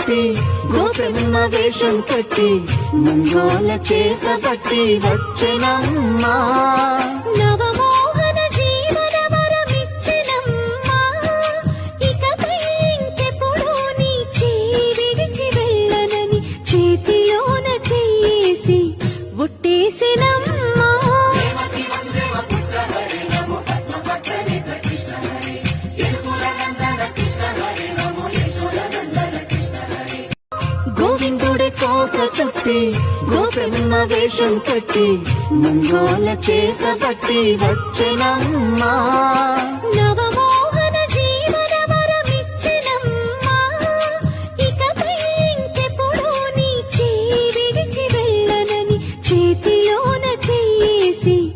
చుట్టి గోపెమ్మ వేషం కట్టి ముంగోల చేత బట్టి వచ్చెనమ్మా. నవమోహన జీవన వరమిచ్చెనమ్మా. ఇకపై ఇంకెప్పుడు నీ చేయి విడిచి వెళ్ళనని చేతిలోన చేసి ఒట్టేసెనమ్మా. గోవిందుడి కోక చుట్టి గోపెమ్మ వేషం కట్టి ముంగోల చేత బట్టి వచ్చెనమ్మా. నవమ